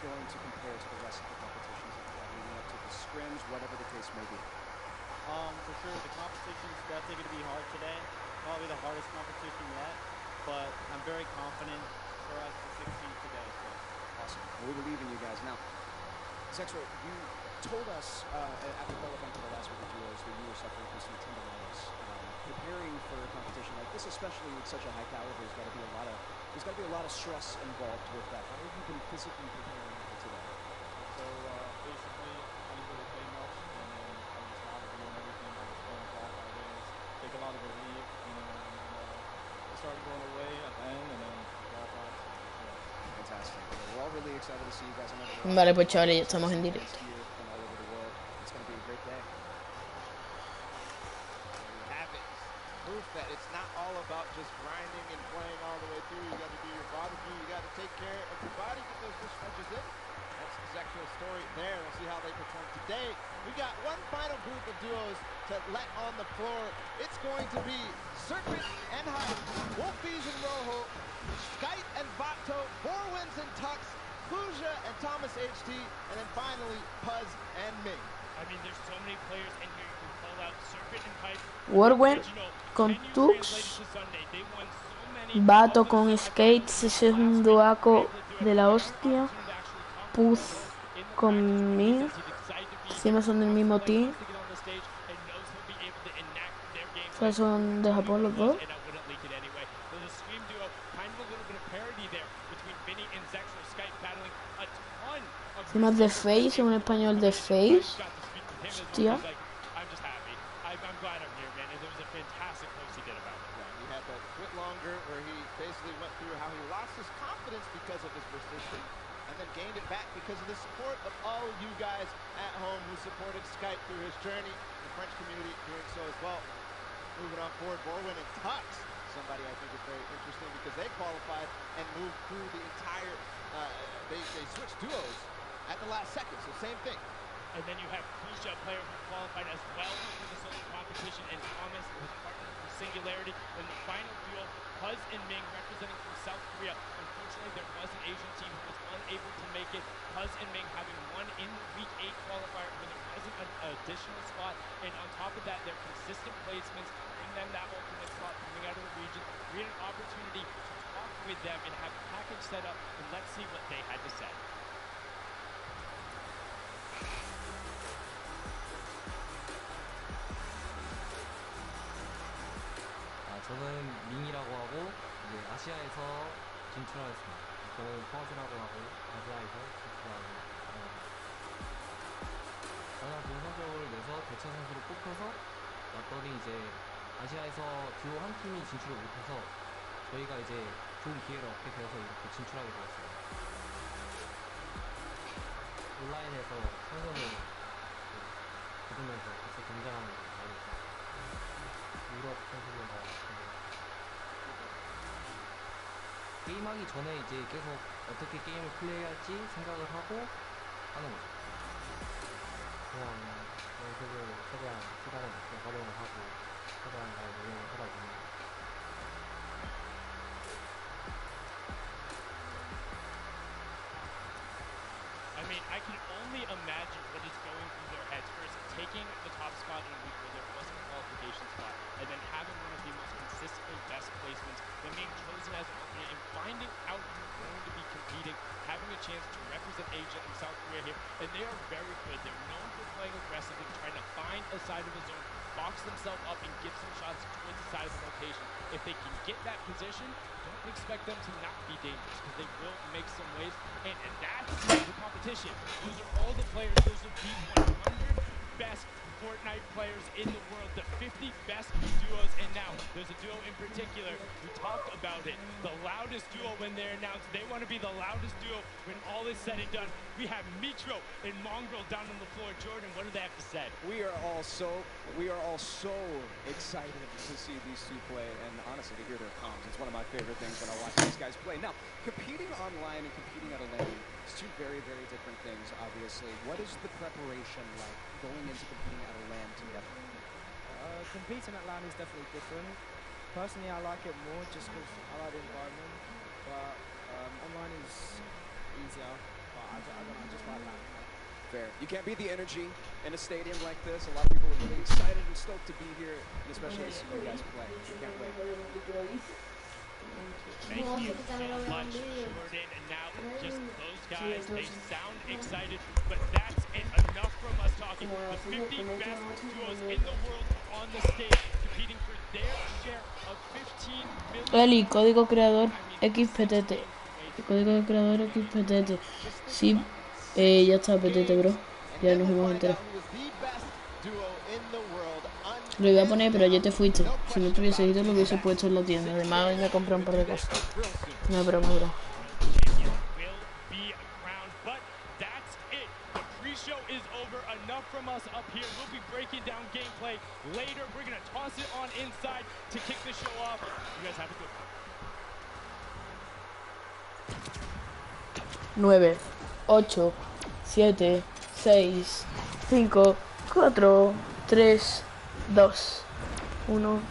going to compare to the rest of the competitions that you have leading up to the scrims, whatever the case may be? For sure, the competition is definitely going to be hard today. Probably the hardest competition yet, but I'm very confident for us to succeed today. So. Awesome. Well, we believe in you guys. Now, Zexro, you told us after qualifying for the last week of duos that you were suffering from some tendonitis. Preparing for a competition like this, especially with such a high caliber, there's got to be a lot of stress involved with that. How have you been physically preparing for today? So basically, I didn't really play much, and then I was just out of doing everything. I was playing qualified days, take a lot of relief, and I started going away at the end, and then qualified. Fantastic. We're all really excited to see you guys. Vale, pues chavales, ya estamos en directo. It's going to be a great day. Proof that it's not all about just grinding and playing all the way through. You got to do your barbecue. You got to take care of your body, get those wrist stretches in. That's Zexro's story there. We'll see how they perform today. We got one final group of duos to let on the floor. It's going to be Serpent and Hype, Wolfies and Rojo, Skype and Vato, Borwins and Tux, Fuja and Thomas HT, and then finally Puz and Ming. I mean, there's so many players in here. You can call out Serpent and Hype. Warwen con Tux, Vato con Skates, ese es un duaco de la hostia. Puz con Ming, encima son del mismo team. O sea, son de Japón los dos. Encima de Face, un español de Face. Hostia. Where he basically went through how he lost his confidence because of his persistence and then gained it back because of the support of all of you guys at home who supported Skype through his journey, the French community doing so as well. Moving on forward, Borwin and Tux, somebody I think is very interesting because they qualified and moved through the entire, they switched duos at the last second, so same thing. And then you have Fuja, a player who qualified as well for the solo competition, and Thomas, his partner from Singularity. In the final duel, Puz and Ming representing from South Korea. Unfortunately, there was an Asian team who was unable to make it. Puz and Ming having won in the Week 8 qualifier where there wasn't an additional spot. And on top of that, their consistent placements bring them that ultimate spot coming out of the region. We had an opportunity to talk with them and have a package set up, and let's see what they had to say. 저는 밍이라고 하고 이제 아시아에서 진출하였습니다. 저는 퍼즈라고 하고 아시아에서 진출하고 가장 좋은 성적을 내서 대체 선수로 뽑혀서 왔더니 이제 아시아에서 듀오 한 팀이 진출을 못해서 저희가 이제 좋은 기회를 얻게 되어서 이렇게 진출하게 되었어요. 온라인에서 성적을 받으면서 벌써 굉장한 유럽 선수들과 게임하기 전에 이제 계속 어떻게 게임을 플레이할지 생각을 하고 하는 거죠. 그냥 연습을 최대한 시간을 활용을 하고 최대한 잘 운영을 하다 보니 I mean, I can only imagine what is going through their heads. First, taking the top spot in a week where there wasn't a qualification spot, and then having one of the most consistently best placements, then being chosen as an alternate, and finding out you're going to be competing, having a chance to represent Asia and South Korea here, and they are very good. They're known for playing aggressively, trying to find a side of the zone, box themselves up, and give some shots towards the side of the rotation. If they can get that position, don't expect them to not be dangerous, because they will make some waves, and that's the competition. Those are all the players, those are the 100 best Fortnite players in the world, the 50 best duos, and now there's a duo in particular. We talked about it, the loudest duo when they're announced. They want to be the loudest duo when all is said and done. We have Mitro and Mongrel down on the floor. Jordan, what do they have to say? We are all so excited to see these two play, and honestly, to hear their comms. It's one of my favorite things when I watch these guys play. Now, competing online and competing at a lane is two very, very different things, obviously. What is the preparation like going into competing at a LAN together? Competing at LAN is definitely different. Personally, I like it more just because I like the environment, but online is easier. I just like that. Fair. You can't beat the energy in a stadium like this. A lot of people are really excited and stoked to be here, and especially to see you guys play. Can't wait. Thank you so much, Jordan. And now, just those guys, they sound excited, but that's it. Enough from us talking. The 50 best duos in the world are on the stage, competing for their share of $15 million. Eli, código creador XPTT. Código creador XPTT. Sí, ya está PTT, bro. Ya nos hemos enterado. Lo iba a poner, pero ayer te fuiste. Si no te hubiese ido, lo hubiese puesto en la tienda. Además, hoy me compré un par de cosas. No es broma, bro. Show is over. Enough from us up here. We'll be breaking down gameplay later. We're going to toss it on inside to kick the show off. You guys have a good one. 9, 8, 7, 6, 5, 4, 3, 2, 1.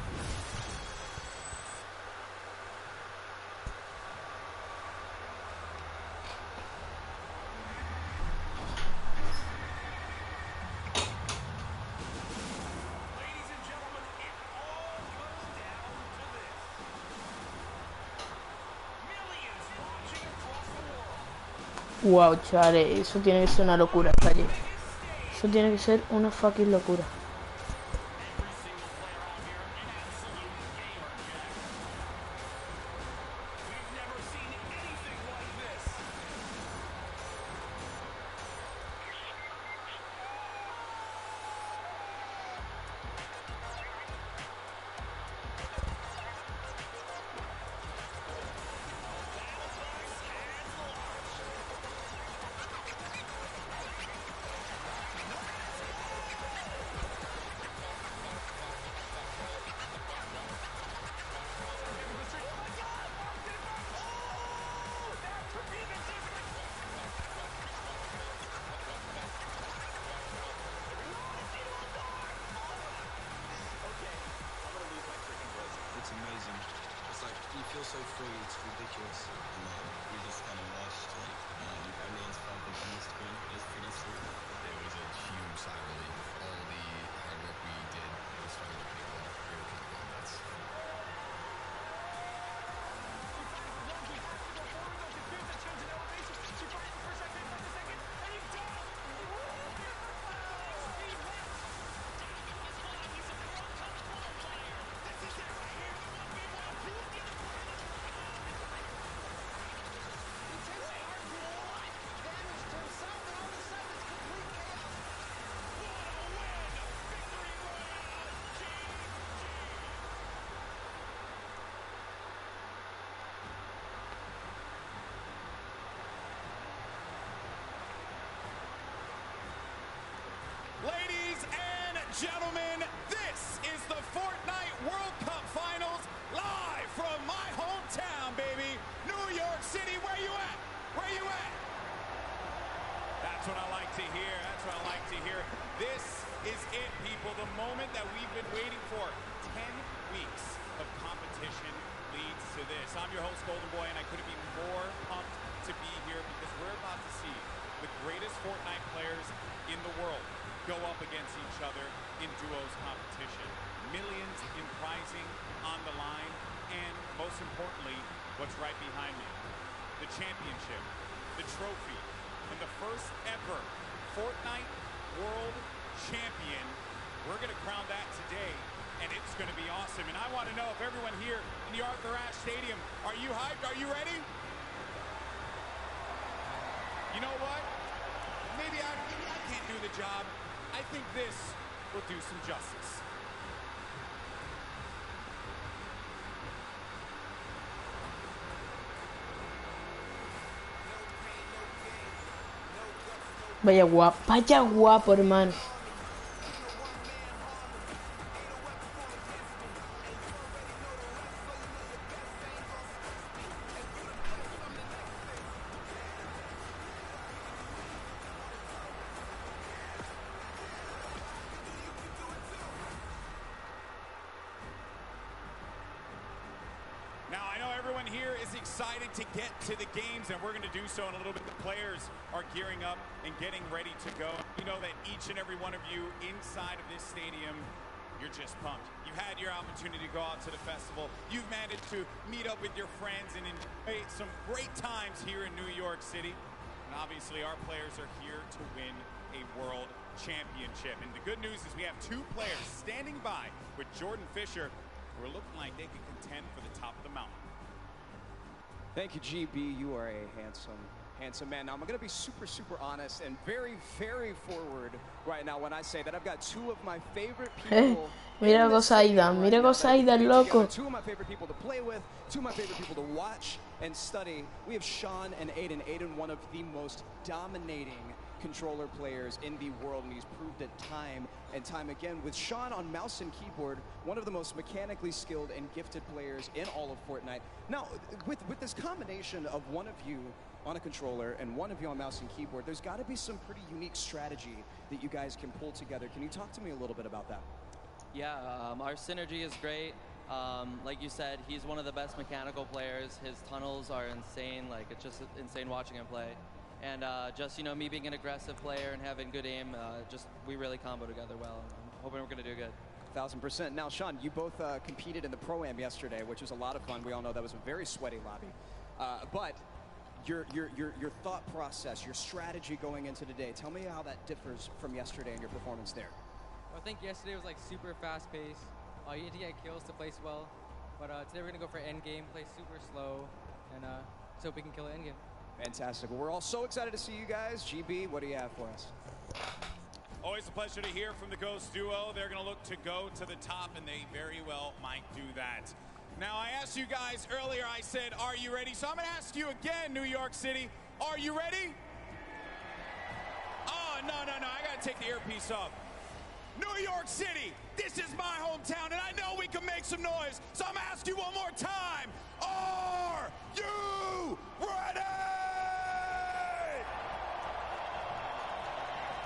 Wow, chale, eso tiene que ser una locura, calle. Eso tiene que ser una fucking locura. So free, it's ridiculous. We just kind of watched everyone's pumping on the screen. It was pretty sweet. It was a huge sigh of relief. All the hard work we did was starting to pay off. We were just going nuts. Ladies and gentlemen, this is the Fortnite World Cup Finals, live from my hometown, baby. New York City, where you at? Where you at? That's what I like to hear. That's what I like to hear. This is it, people. The moment that we've been waiting for. 10 weeks of competition leads to this. I'm your host, Golden Boy, and I couldn't be more pumped to be here because we're about to see the greatest Fortnite players in the world go up against each other in duos competition. Millions in prizing on the line, and most importantly, what's right behind me, the championship, the trophy, and the first ever Fortnite World Champion. We're gonna crown that today, and it's gonna be awesome. And I wanna know if everyone here in the Arthur Ashe Stadium, are you hyped? Are you ready? You know what? Maybe I can't do the job. I think this will do some justice. Vaya guapo, hermano. excited to get to the games, and we're going to do so in a little bit. The players are gearing up and getting ready to go. You know that each and every one of you inside of this stadium, you're just pumped. You've had your opportunity to go out to the festival. You've managed to meet up with your friends and enjoy some great times here in New York City. And obviously, our players are here to win a world championship. And the good news is we have two players standing by with Jordan Fisher who are looking like they could contend for the top of the mountain. Thank you, GB. You are a handsome man. Now, I'm going to be super honest and very forward right now when I say that I've got two of my favorite people. Mira Gosaida, el loco. Two of my favorite people to play with, two of my favorite people to watch and study. We have Sean and Aiden. Aiden, one of the most dominating controller players in the world, and he's proved it time and time again. With Sean on mouse and keyboard, one of the most mechanically skilled and gifted players in all of Fortnite. Now, with this combination of one of you on a controller and one of you on mouse and keyboard, there's got to be some pretty unique strategy that you guys can pull together. Can you talk to me a little bit about that? Yeah, our synergy is great. Like you said, he's one of the best mechanical players. His tunnels are insane. Like, it's just insane watching him play. And just, you know, me being an aggressive player and having good aim, we really combo together well. I'm hoping we're going to do good. 1000%. Now, Sean, you both competed in the Pro-Am yesterday, which was a lot of fun. We all know that was a very sweaty lobby. But your thought process, your strategy going into today, tell me how that differs from yesterday and your performance there. I think yesterday was like super fast paced. You had to get kills to place well. But today we're going to go for end game, play super slow, and so we can kill it end game. Fantastic. Well, we're all so excited to see you guys. GB, what do you have for us? Always a pleasure to hear from the Ghost duo. They're going to look to go to the top, and they very well might do that. Now, I asked you guys earlier, I said, are you ready? So I'm going to ask you again, New York City, are you ready? Oh, no, I got to take the earpiece off. New York City, this is my hometown, and I know we can make some noise, so I'm going to ask you one more time. Are you ready?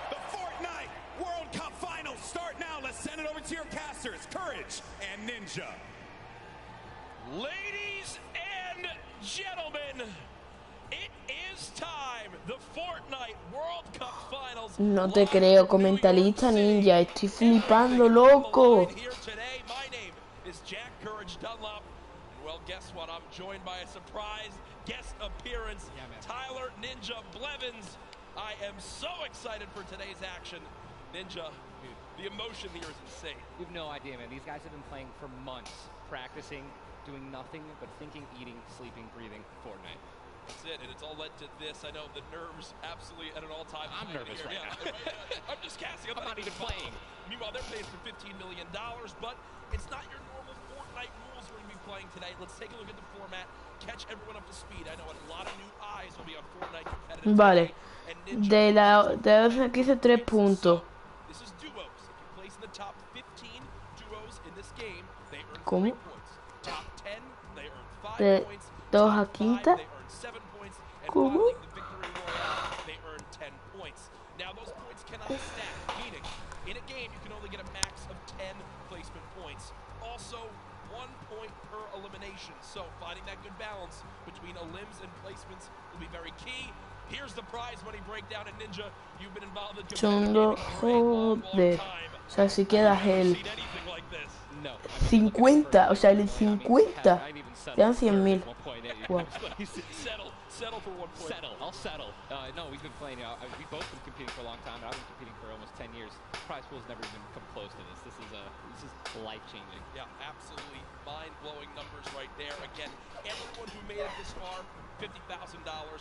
The Fortnite World Cup Finals start now. Let's send it over to your casters, Courage and Ninja. Ladies and gentlemen, it is time. The Fortnite World Cup Finals. No te creo, comentarista ninja. Estoy flipando, loco. Here today, my name is Jack Courage Dunlop. And well, guess what? I'm joined by a surprise guest appearance, Tyler Ninja Blevins. I am so excited for today's action. Ninja, the emotion here is insane. You have no idea, man. These guys have been playing for months, practicing, doing nothing but thinking, eating, sleeping, breathing Fortnite. That's it, and it's all led to this. I know the nerves absolutely at an all-time. I'm nervous right now. I'm just casting. I'm not even playing. Meanwhile, they're playing for $15 million, but it's not your normal Fortnite rules we're going to be playing today. Let's take a look at the format, catch everyone up to speed. I know a lot of new eyes will be on Fortnite competitive. Vale. De aquí hice 3 puntos. This is duos. If you place in the top 15 duos in this game, they earn 3 ¿Cómo? points. Top 10, they earn 5 De points. 2 a Top 5, 5. they earn 7 points. And ¿Cómo? finally, the Victory Royale, they earn 10 points. Now, those points cannot stack, meaning in a game, you can only get a max of 10 placement points. Also, 1 point per elimination. So, finding that good balance between elims and placements will be very key. Here's the prize money breakdown, and Ninja, you've been involved in Chondo, joder. O sea, si quedas el No. 50, o sea, el 50 te dan 100.000. Wow. Settle for 1 point. I'll settle. No, we've been playing. We've both been competing for a long time. I've been competing for almost 10 years. Prize pool's never even come close to this. This is life-changing. Yeah, absolutely mind-blowing numbers right there. Again, everyone who made it this far, $50,000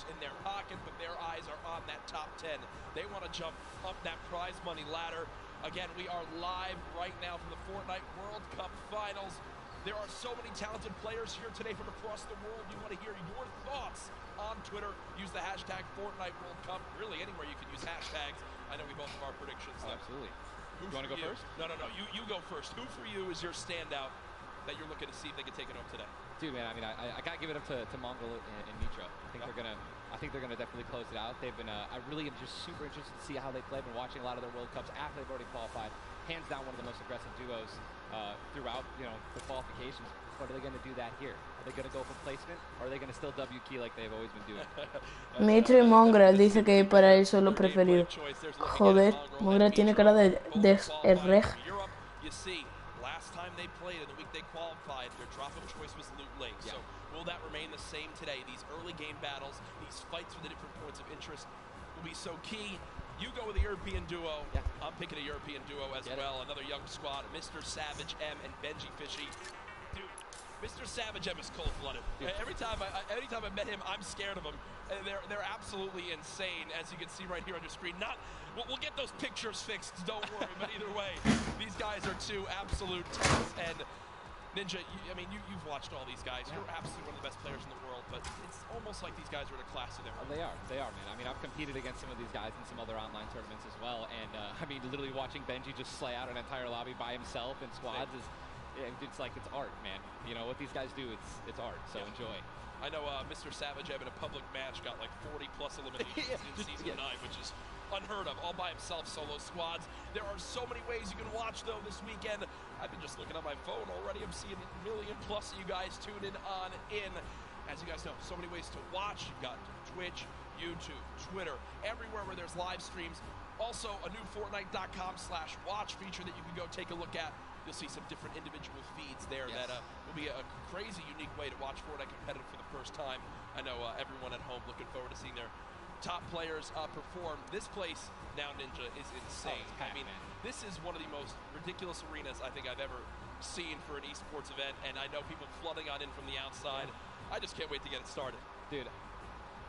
in their pocket, but their eyes are on that top 10. They want to jump up that prize money ladder. Again, we are live right now from the Fortnite World Cup Finals. There are so many talented players here today from across the world. We want to hear your thoughts on Twitter. Use the hashtag Fortnite World Cup. Really, anywhere you can use hashtags. I know we both have our predictions. Oh, absolutely. You want to go first? No. You go first. Who for you is your standout that you're looking to see if they can take it home today? Dude, man, I mean, I gotta give it up to Mongol and Nitro. I think they're gonna definitely close it out. They've been, I really am just super interested to see how they play. I've been watching a lot of their World Cups after they've already qualified. Hands down, one of the most aggressive duos throughout, the qualifications. But are they gonna do that here? Are they going to go for placement, or are they going to still W key like they've always been doing? Mitro y Mongrel dice que para él son los preferidos. Joder, Mongrel tiene cara de desReg. You see, last time they played in the week they qualified, their drop of choice was Loot Lake. So will that remain the same today? These early game battles, these fights for the different points of interest will be so key. You go with a European duo. I'm picking a European duo as well. Another young squad, Mr. Savage M and Benji Fishy. Dude, Mr. Savage M is cold-blooded. Every time I met him, I'm scared of him. They're absolutely insane, as you can see right here on your screen. We'll get those pictures fixed, don't worry. But either way, these guys are two absolute tanks. And Ninja, you've watched all these guys. You're absolutely one of the best players in the world. But it's almost like these guys are in a class of their own. They are, man. I mean, I've competed against some of these guys in some other online tournaments as well. And literally watching Benji just slay out an entire lobby by himself in squads is. It's like it's art, man. You know what these guys do? It's art. So enjoy. I know Mr. Savage in a public match got like 40+ eliminations in season 9, which is unheard of. All by himself, solo squads. There are so many ways you can watch though this weekend. I've been just looking at my phone already. I'm seeing a million+ of you guys tune in As you guys know, so many ways to watch. You've got Twitch, YouTube, Twitter, everywhere where there's live streams. Also, a new Fortnite.com/watch feature that you can go take a look at. You'll see some different individual feeds there that will be a crazy, unique way to watch Fortnite competitive for the first time. I know everyone at home looking forward to seeing their top players perform. This place now, Ninja, is insane. This is one of the most ridiculous arenas I think I've ever seen for an esports event, and I know people flooding on in from the outside. I just can't wait to get it started. Dude,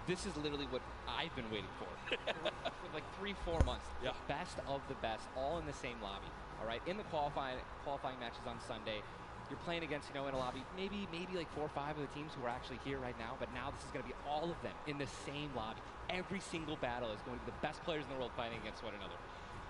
this is literally what I've been waiting for like 3-4 months. The best of the best, all in the same lobby. All right, in the qualifying matches on Sunday, you're playing against, in a lobby, maybe like 4 or 5 of the teams who are actually here right now, but now this is going to be all of them in the same lobby. Every single battle is going to be the best players in the world fighting against one another.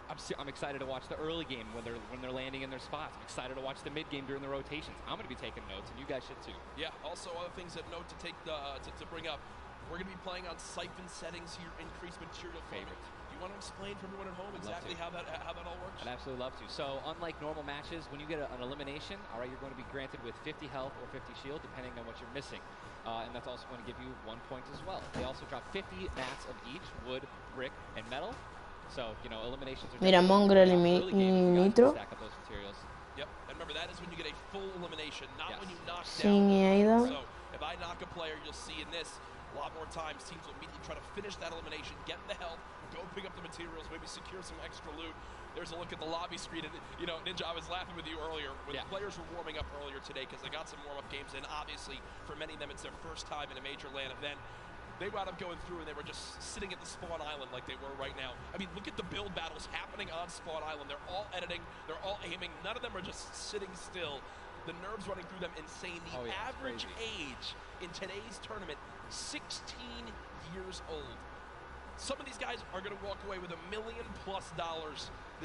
I'm excited to watch the early game when they're landing in their spots. I'm excited to watch the mid game during the rotations. I'm going to be taking notes, and you guys should too. Yeah. Also, other things that note to take to bring up. We're going to be playing on siphon settings here, increased material favorite. You want to explain for everyone at home exactly how that all works? I'd absolutely love to. So unlike normal matches, when you get an elimination, all right, you're going to be granted with 50 health or 50 shield, depending on what you're missing. And that's also going to give you 1 point as well. They also drop 50 mats of each, wood, brick, and metal. So, eliminations are... Mira, Mongrel y Nitro. Stack up those materials. Yep, and remember, that is when you get a full elimination, not when you knock down. So, if I knock a player, you'll see in this, a lot more times teams will immediately try to finish that elimination, get the health, go pick up the materials, maybe secure some extra loot. There's a look at the lobby screen, and Ninja, I was laughing with you earlier when the players were warming up earlier today because they got some warm-up games, and obviously for many of them it's their first time in a major LAN event. They wound up going through and they were just sitting at the spawn island like they were right now. I mean, look at the build battles happening on spawn island. They're all editing, they're all aiming. None of them are just sitting still. The nerves running through them insane. The average age in today's tournament, 16 years old. Some of these guys are going to walk away with $1 million+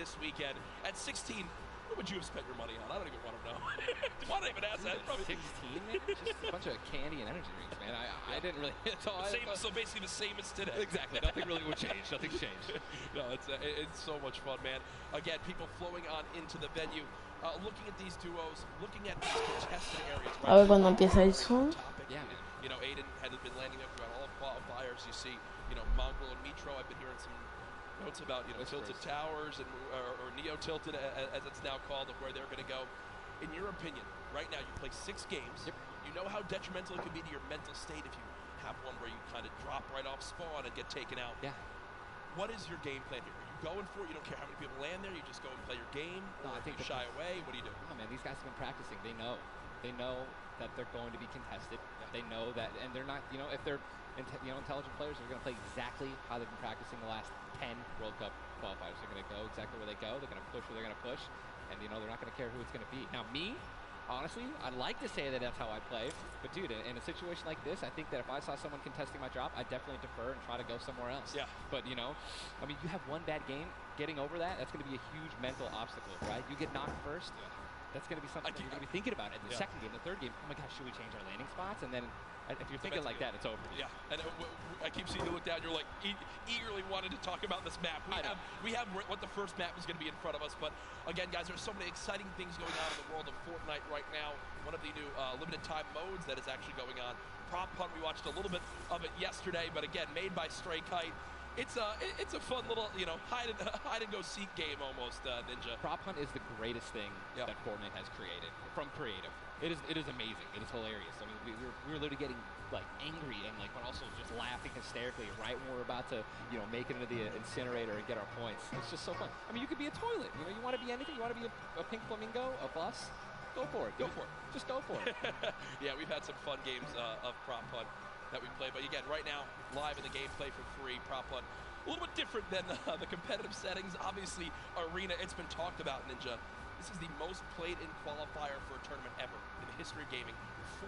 this weekend. At 16, what would you have spent your money on? I don't even want to know. Why did I even ask that? Probably 16, man? Just a bunch of candy and energy drinks, man. I didn't really... So basically the same as today. Exactly. Nothing really would change. Nothing's changed. No, it's so much fun, man. Again, people flowing on into the venue, looking at these duos, looking at these contested areas. A ver cuando empieza el zoom. Yeah, man. Aiden had been landing up throughout all qualifiers. You see, Mongrel and Mitro. I've been hearing some notes about tilted towers and or neo tilted as it's now called, of where they're going to go. In your opinion, right now you play 6 games. You know how detrimental it can be to your mental state if you have one where you kind of drop right off spawn and get taken out. Yeah. What is your game plan here? Are you going for it? You don't care how many people land there. You just go and play your game. No, I think you shy away. What do you do? No, man. These guys have been practicing. They know that they're going to be contested. They know that, and they're not. If they're intelligent players, they're going to play exactly how they've been practicing the last 10 World Cup qualifiers. They're going to go exactly where they go. They're going to push where they're going to push, and they're not going to care who it's going to be. Now, me, honestly, I'd like to say that that's how I play, but dude, in a situation like this, I think that if I saw someone contesting my drop, I'd definitely defer and try to go somewhere else. Yeah. But you have one bad game, getting over that's going to be a huge mental obstacle, right? You get knocked first. That's going to be something that you're going to be thinking about. In the second game, the third game, oh my gosh, should we change our landing spots? And then If you're thinking like that, it's over. Yeah, and I keep seeing you look down. You're like eagerly wanting to talk about this map. We have what the first map is going to be in front of us. But again, guys, there's so many exciting things going on in the world of Fortnite right now. One of the new limited time modes that is actually going on. Prop Hunt, we watched a little bit of it yesterday, but again, made by Stray Kite. It's a fun little, hide and go seek game almost, Ninja. Prop Hunt is the greatest thing that Fortnite has created from creative. It is amazing. It is hilarious. I mean, we were literally getting like angry and like, but also just laughing hysterically right when we're about to, make it into the incinerator and get our points. It's just so fun. I mean, you could be a toilet. You want to be anything. You want to be a pink flamingo, a bus. Go for it. Go for it. Just go for it. Yeah, we've had some fun games of Prop Hunt that we play. But again, right now, live in the gameplay for free, Prop Hunt. A little bit different than the competitive settings. Obviously, Arena, it's been talked about, Ninja. This is the most played in qualifier for a tournament ever in the history of gaming.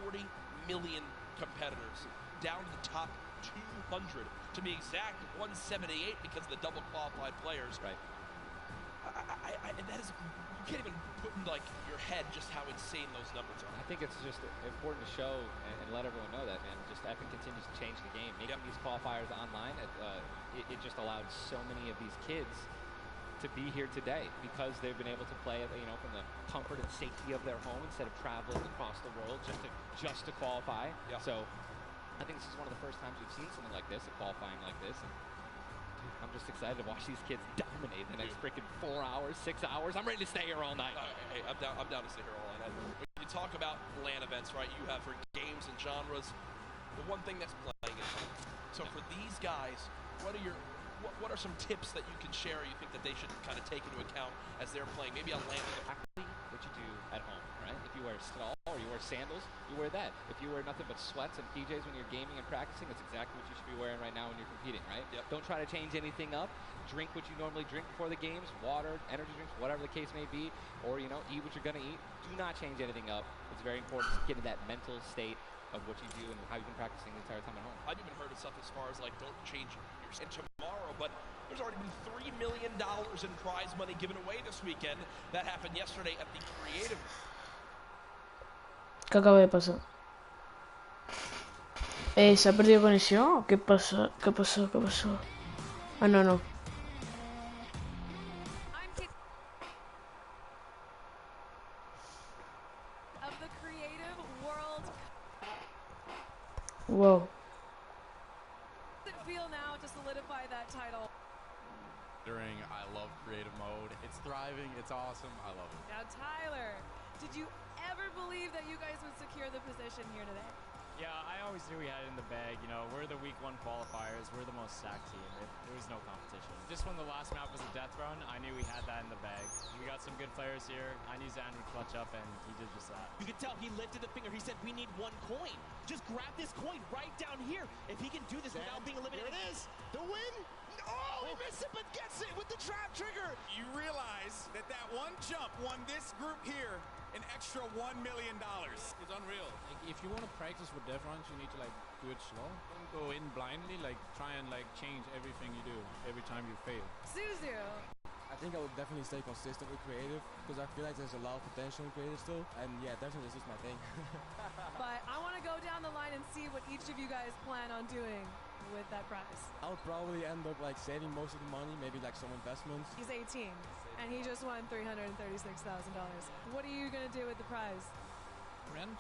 40 million competitors, down to the top 200. To be exact, 178 because of the double qualified players. Right. And that is, you can't even put in like your head just how insane those numbers are. I think it's just important to show and let everyone know that, man. Just Epic continues to change the game. Making these qualifiers online, it just allowed so many of these kids to be here today because they've been able to play, from the comfort and safety of their home instead of traveling across the world just to qualify. Yeah. So I think this is one of the first times we've seen something like this, a qualifying like this. And I'm just excited to watch these kids dominate the next freaking 4 hours, 6 hours. I'm ready to stay here all night. Hey, I'm down to stay here all night. When you talk about LAN events, right, you have for games and genres, the one thing that's playing is home. So for these guys, what are some tips that you can share or you think that they should kind of take into account as they're playing? Maybe on LAN. Exactly what you do at home, right? If you wear stall or you wear sandals, you wear that. If you wear nothing but sweats and PJs when you're gaming and practicing, it's exactly what you should be wearing right now when you're competing, right? Yep. Don't try to change anything up. Drink what you normally drink before the games, water, energy drinks, whatever the case may be, or, eat what you're going to eat. Do not change anything up. It's very important to get in that mental state of what you do and how you've been practicing the entire time at home. I've even heard of stuff as far as like don't change your and tomorrow, but there's already been $3 million in prize money given away this weekend. That happened yesterday at the Creative. ¿Qué acaba de pasar? ¿Se ha perdido conexión? ¿Qué pasa? ¿Qué pasó? ¿Qué pasó? Ah, no. Wow. Feel now to solidify that title. I love creative mode. It's thriving. It's awesome. I love it. Now, Tyler, did you ever believe that you guys would secure the position here today? Yeah, I always knew we had it in the bag. We're the week 1 qualifiers. We're the most stacked team. There was no competition. Just when the last map was a death run, I knew we had that in the bag. We got some good players here. I knew Zan would clutch up, and he did just that. You could tell he lifted the finger. He said, we need 1 coin. Just grab this coin right down here. If he can do this without being eliminated. Here it is. The win. Oh, he missed it, but gets it with the trap trigger. You realize that one jump won this group here an extra $1 million. It's unreal. If you want to practice with death runs, you need to do it slow. Don't go in blindly. Try and change everything you do every time you fail. Suzu. I think I would definitely stay consistent with creative because I feel like there's a lot of potential in creative still. And yeah, definitely this is my thing. But I want to go down the line and see what each of you guys plan on doing with that prize. I would probably end up saving most of the money, maybe some investments. He's 18 and he just won $336,000. What are you going to do with the prize? Rent.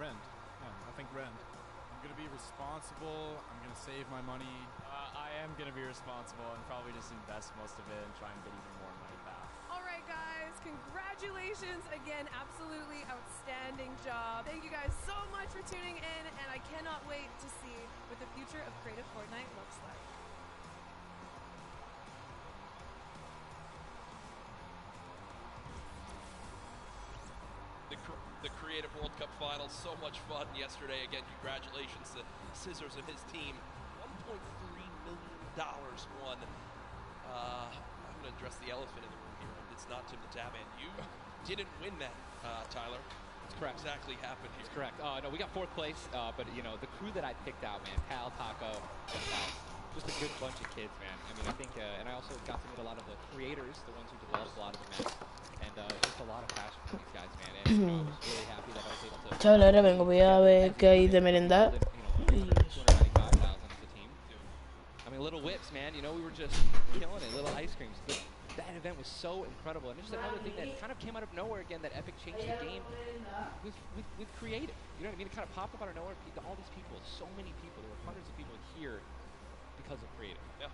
Yeah, I think rent. I'm going to be responsible. I'm going to save my money. I am going to be responsible and probably just invest most of it and try and get even more money back. All right, guys. Congratulations again. Absolutely outstanding job. Thank you guys so much for tuning in, and I cannot wait to see what the future of Creative Fortnite looks like. The Creative World Cup Finals, so much fun yesterday. Again, congratulations to Scissors and his team. $1.3 million won. I'm going to address the elephant in the room here. It's not Tim the Tapman. You didn't win that, Tyler. That's correct. What exactly happened here? That's correct. No, we got 4th place, but the crew that I picked out, man, Cal, Taco, and Cal, just a good bunch of kids, man. I mean, I think, and I also got to meet a lot of the creators, the ones who developed a lot of the maps. And and just a lot of passion from these guys, man. And you know, I was really happy that I was able to. Chaval, ahora vengo, voy a ver qué hay de merendar. Y... 295,000 as a team. I mean, little whips, man. You know, we were just killing it. Little ice creams. But that event was so incredible, and it's just another thing that kind of came out of nowhere again. That Epic changed the game with creative. You know what I mean? It kind of popped up out of nowhere. All these people, so many people. There were hundreds of people here because of creative. Yeah.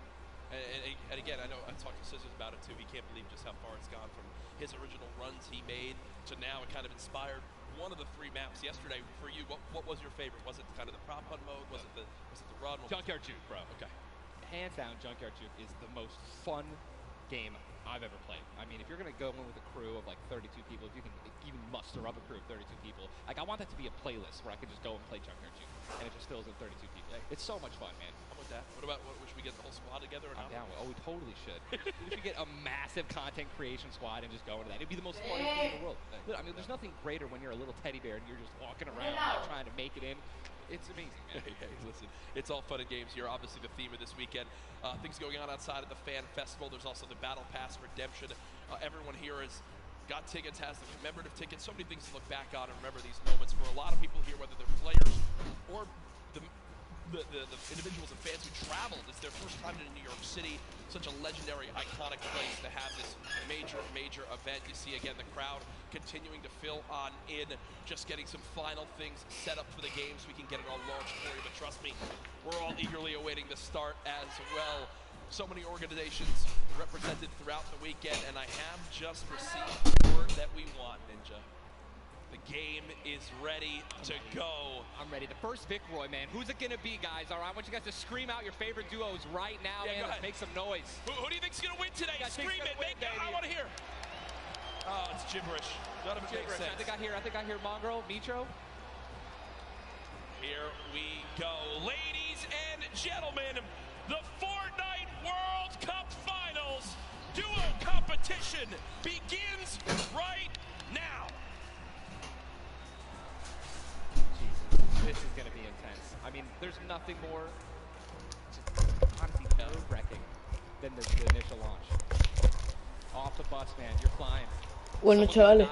And again, I know I talked to Scissors about it too. He can't believe just how far it's gone from his original runs he made to now. It kind of inspired one of the 3 maps yesterday for you. What was your favorite? Was it kind of the prop hunt mode? Was it the run? Junkyard Juke, bro. Okay. Hands down, Junkyard Juke is the most fun game I've ever played. I mean, if you're gonna go in with a crew of like 32 people, if you can even muster up a crew of 32 people, like I want that to be a playlist where I could just go and play Junkyard Juke, and it just fills in 32 people. It's so much fun, man. How about that? What about should we get the whole squad together or not? I'm down with. Oh, we totally should. We should get a massive content creation squad and just go into that. It'd be the most fun thing in the world. I mean, there's nothing greater when you're a little teddy bear and you're just walking around like, trying to make it in. It's amazing, man. Hey, listen, it's all fun and games here. Obviously, the theme of this weekend. Things going on outside of the fan festival. There's also the Battle Pass redemption. Everyone here has got tickets, has the commemorative tickets. So many things to look back on and remember these moments. For a lot of people here, whether they're players or the individuals and fans who traveled, it's their first time in New York City. Such a legendary, iconic place to have this major event. You see again the crowd continuing to fill on in, just getting some final things set up for the games. We can get it all launched for you, but trust me, we're all eagerly awaiting the start as well. So many organizations represented throughout the weekend, and I have just received the word that we want, Ninja. The game is ready to go. I'm ready. The first Vic Roy, man. Who's it going to be, guys? All right, I want you guys to scream out your favorite duos right now, man. Let's make some noise. Who do you think's going to win today? Scream it. Make it. I want to hear. Oh, it's gibberish. None of it makes sense. I think I hear Mongrel, Mitro. Here we go. Ladies and gentlemen, the Fortnite World Cup Finals duo competition begins right now. This is going to be intense. I mean, there's nothing more, honestly, nerve-wracking than the initial launch. Off the bus, man. You're flying. Bueno, chavales,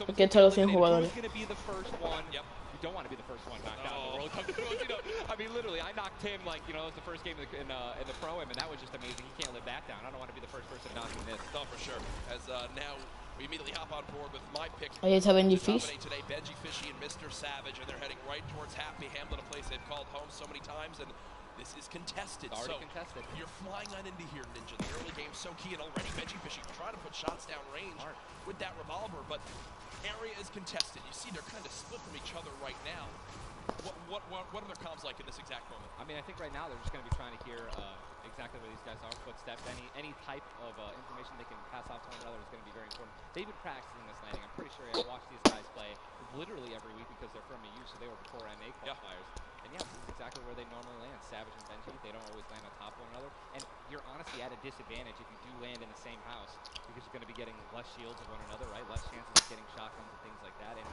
aquí están los 100 jugadores. Who's going to be the first one? Yep. You don't want to be the first one knocked out in the World Cup. You know, I mean, literally, I knocked him like, you know, it was the first game in the Pro-Am, and that was just amazing. He can't live that down. I don't want to be the first person knocking this. No, for sure. As now we immediately hop on board with my pick. Ahí está Benji Fish. Today, Benji Fishy and Mr. Savage, and they're heading right towards Happy Hamlet, a place they've called home so many times, and this is contested. It's already contested. You're flying on into here, Ninja. The early game's so key, and already Benji Fishy trying to put shots down range with that revolver, but area is contested. You see they're kind of split from each other right now. What are their comms like in this exact moment? I mean, I think right now they're just going to be trying to hear exactly where these guys are, footsteps, any type of information they can pass off to one another is going to be very important. They've been practicing this landing. I'm pretty sure I watch these guys play literally every week because they're from EU, so they were before NA qualifiers. And yeah, this is exactly where they normally land. Savage and Benji, they don't always land on top of one another. And you're honestly at a disadvantage if you do land in the same house because you're going to be getting less shields of one another, right? Less chances of getting shotguns and things like that. And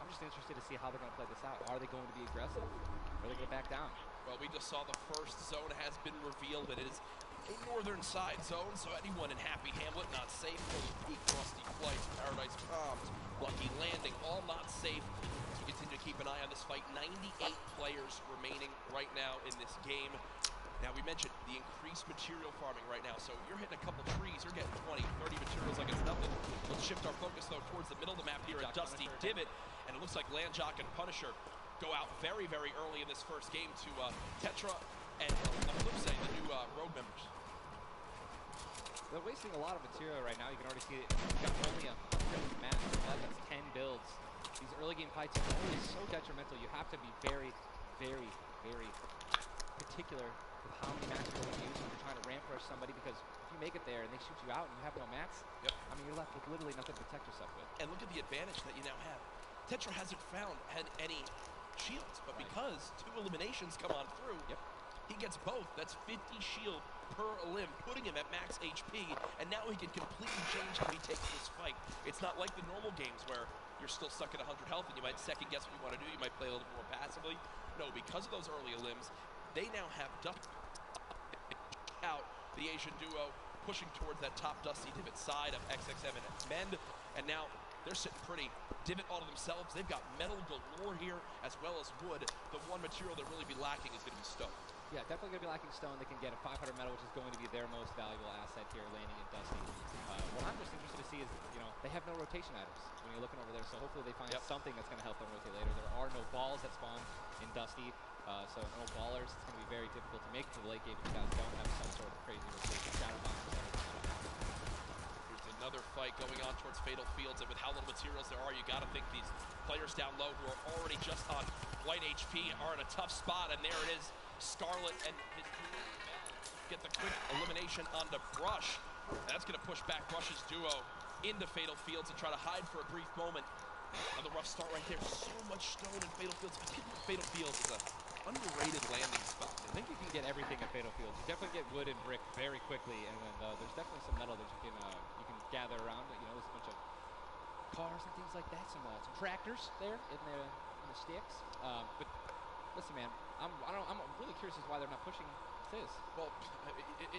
I'm just interested to see how they're going to play this out. Are they going to be aggressive? Or are they going to back down? Well, we just saw the first zone has been revealed. It is a northern side zone, so anyone in Happy Hamlet not safe. Peak, Rusty Flights, Paradise Palms, Lucky Landing, all not safe. As we continue to keep an eye on this fight. 98 players remaining right now in this game. Now, we mentioned the increased material farming right now. So you're hitting a couple trees, you're getting 20, 30 materials like it's nothing. Let's shift our focus, though, towards the middle of the map here at Dusty Divot. And it looks like Landjock and Punisher go out very, very early in this first game to Tetra and Eclipse, the new road members. They're wasting a lot of material right now. You can already see it. You've got only a match. That's 10 builds. These early game fights are always so detrimental. You have to be very, very, very particular with how many mats you're going to use when you're trying to ramp rush somebody, because if you make it there and they shoot you out and you have no mats, I mean, you're left with literally nothing to protect yourself with. And look at the advantage that you now have. Tetra hasn't found any shields, but because 2 eliminations come on through, he gets both. That's 50 shield per elim, putting him at max HP, and now he can completely change how he takes this fight. It's not like the normal games where you're still stuck at 100 health and you might second guess what you want to do. You might play a little more passively. No, because of those early elims, they now have ducked out the Asian duo pushing towards that top Dusty Divot side of XXM and Mend, and now they're sitting pretty. Divot all to themselves. They've got metal galore here as well as wood. The one material that really be lacking is going to be stone. Yeah, definitely going to be lacking stone. They can get a 500 metal, which is going to be their most valuable asset here, landing in Dusty. What I'm just interested to see is, they have no rotation items when you're looking over there, so hopefully they find something that's going to help them rotate later. There are no balls that spawn in Dusty, so no ballers. It's going to be very difficult to make it to the late game if you guys don't have some sort of crazy rotation. Shadow Bombs. Here's another fight going on towards Fatal Fields, and with how little materials there are, you got to think these players down low who are already just on white HP are in a tough spot, and there it is. Scarlet and his get the quick elimination onto Brush. That's going to push back Brush's duo into Fatal Fields and try to hide for a brief moment. On the rough start right there, so much stone in Fatal Fields. Fatal Fields is an underrated landing spot. I think you can get everything at Fatal Fields. You definitely get wood and brick very quickly, and then there's definitely some metal that you can gather around. There's a bunch of cars and things like that. Some tractors there in the sticks. But listen, man, I'm really curious as to why they're not pushing Sizz. Well,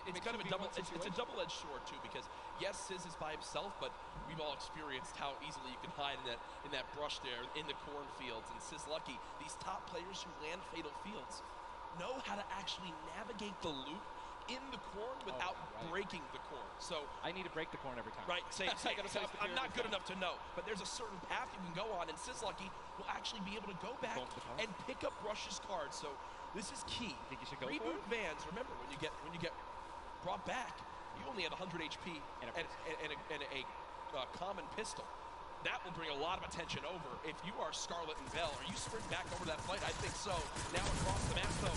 it's kind of a double-edged sword too, because yes, Sizz is by himself, but we've all experienced how easily you can hide in that brush there in the cornfields. And Sizz Lucky, these top players who land Fatal Fields know how to actually navigate the loop in the corn without breaking the corn. So I need to break the corn every time. Right, same. I'm not good enough to know, but there's a certain path you can go on, and Sizz Lucky will actually be able to go back and pick up Brush's cards. So this is key. Think you should go Reboot for it? Vans. Remember, when you get brought back, you only have 100 HP and a common pistol. That will bring a lot of attention over. If you are Scarlet and Bell, are you sprint back over that fight? I think so. Now across the map, though,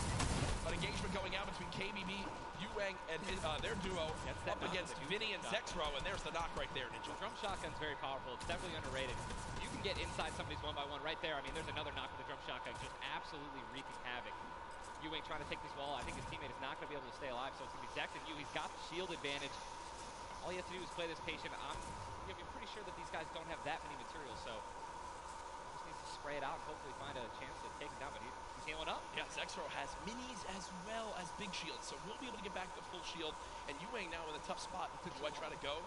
an engagement going out between KBB, Yuang, and their duo up against Vinny and Zexro, and there's the knock right there, Ninja. Drum shotgun's very powerful. It's definitely underrated. You can get inside somebody's one-by-one right there. I mean, there's another knock with the drum shotgun, just absolutely wreaking havoc. Yuang trying to take this wall. I think his teammate is not going to be able to stay alive, so it's going to be Zex and Yu. He's got the shield advantage. All he has to do is play this patient. I'm pretty sure that these guys don't have that many materials, so just needs to spray it out and hopefully find a chance to take him down, but he's healing up. Yeah, Zexro has minis as well as big shields, so we'll be able to get back the full shield, and Yuang now in a tough spot. Do I try to go?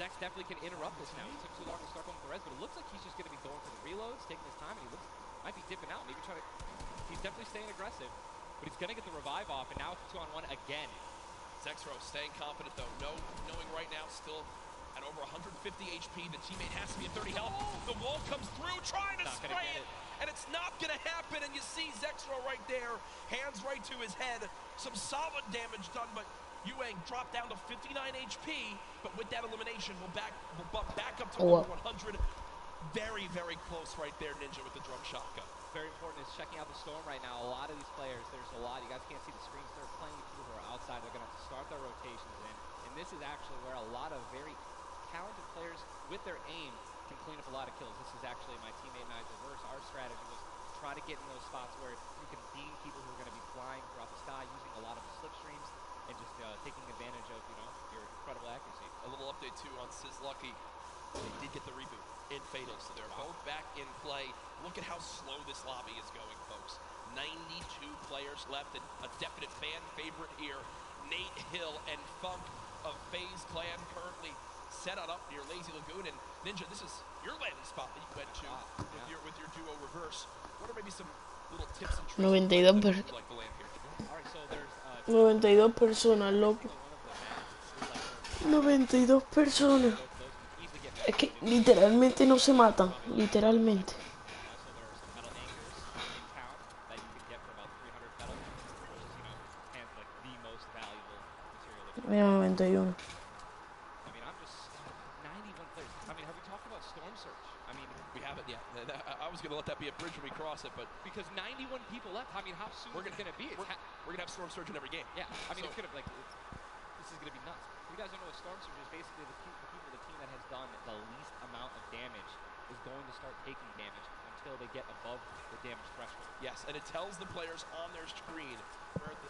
Zex definitely can interrupt this now. He took too long to start going for the res, but it looks like he's just going to be going for the reloads, taking his time, and he might be dipping out, maybe trying to... He's definitely staying aggressive, but he's going to get the revive off, and now it's 2-on-1 again. Zexro staying confident, though, knowing right now still at over 150 HP. The teammate has to be at 30 health. The wall comes through, trying to spray it, and it's not going to happen. And you see Zexro right there, hands right to his head. Some solid damage done, but Yuang dropped down to 59 HP. But with that elimination, we'll bump back up to over 100. Very, very close right there, Ninja, with the drum shotgun. Very important is checking out the storm right now. A lot of these players, there's a lot. You guys can't see the screens. They're playing with people who are outside. They're going to have to start their rotations in. And this is actually where a lot of very talented players with their aim can clean up a lot of kills. This is actually my teammate and I's reverse. Our strategy was try to get in those spots where you can beam people who are going to be flying throughout the sky using a lot of the slipstreams and just taking advantage of, your incredible accuracy. A little update, too, on Sizz Lucky. They did get the reboot in Fatal, so they're both back in play. Look at how slow this lobby is going, folks. 92 players left, and a definite fan favorite here. Nate Hill and Funk of FaZe Clan currently set on up near Lazy Lagoon. And Ninja, this is your landing spot that you went to with your duo reverse. What are maybe some little tips and tricks 92 like to land here? All right, so there's 92 personas, loco. 92 personas. Es que literalmente no se matan, literalmente. Mira, 91. I mean, I'm just 91 players. I mean, have we talked about Storm Surge? I mean, we haven't yet. I was going to let that be a bridge when we cross it, but because 91 people left, I mean, how soon is it going to be? We're going to have Storm Surge in every game. Yeah, I mean, it's going to this is going to be nuts. If you guys don't know what Storm Surge is, basically the team that has done the least amount of damage is going to start taking damage until they get above the damage threshold. Yes, and it tells the players on their screen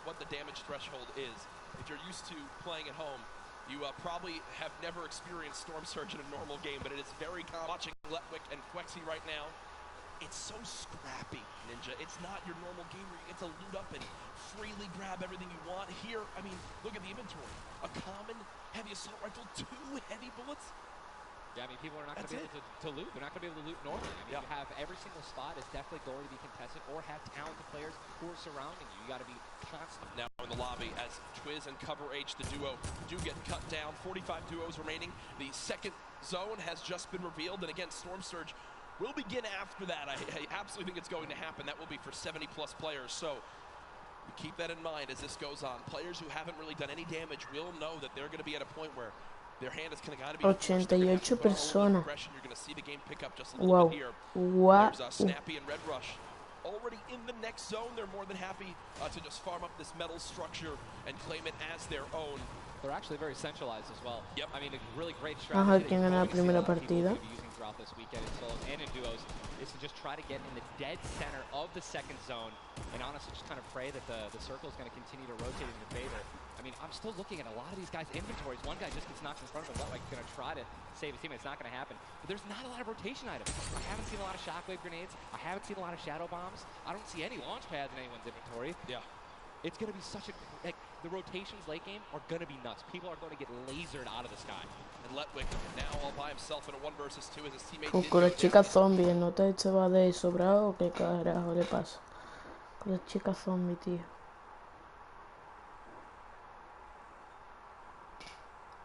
what the damage threshold is. If you're used to playing at home, you probably have never experienced Storm Surge in a normal game, but it is very common. Watching Letwick and Quexy right now, it's so scrappy, Ninja. It's not your normal game where you get to loot up and freely grab everything you want. Here, I mean, look at the inventory. A common heavy assault rifle, 2 heavy bullets. Yeah, I mean, people are not going to be able to loot. They're not going to be able to loot normally. I mean, you have every single spot is definitely going to be contested, or have talented players who are surrounding you. You got to be constant. Now in the lobby, as Twiz and Cover H, the duo, do get cut down. 45 duos remaining. The second zone has just been revealed, and again, Storm Surge will begin after that. I absolutely think it's going to happen. That will be for 70-plus players. So keep that in mind as this goes on. Players who haven't really done any damage will know that they're going to be at a point where their hand is kind of got to be 88 personas. You're going to see the game pick up just a Wow. little bit here. Wow. There's Snappy and Red Rush already in the next zone. They're more than happy to just farm up this metal structure and claim it as their own. They're actually very centralized as well. Yep. I mean, a really great Ajá, strategy ¿quién gana la primera partida? using throughout this weekend in solos and in duos is to just try to get in the dead center of the second zone and honestly just kind of pray that the circle is going to continue to rotate in your favor. I mean, I'm still looking at a lot of these guys' inventories. One guy just gets knocked in front of him, like going to try to save his team. It's not going to happen. But there's not a lot of rotation items. I haven't seen a lot of shockwave grenades. I haven't seen a lot of shadow bombs. I don't see any launch pads in anyone's inventory. Yeah. It's going to be such a, like, the rotations late game are going to be nuts. People are going to get lasered out of the sky. And Letwick now all by himself in a 1 versus 2 as his teammate Con las chicas zombies, ¿no se va de sobrado o qué carajo le pasa? Con las chicas zombies, tío.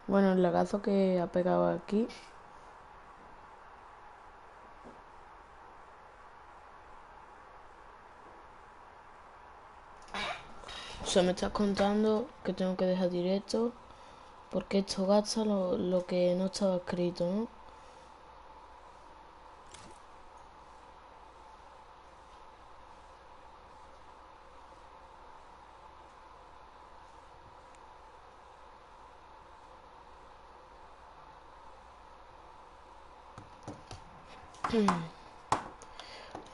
Bueno, el lagazo que ha pegado aquí. O sea, me estás contando que tengo que dejar directo porque esto gasta lo que no estaba escrito, ¿no?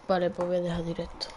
Vale, pues voy a dejar directo.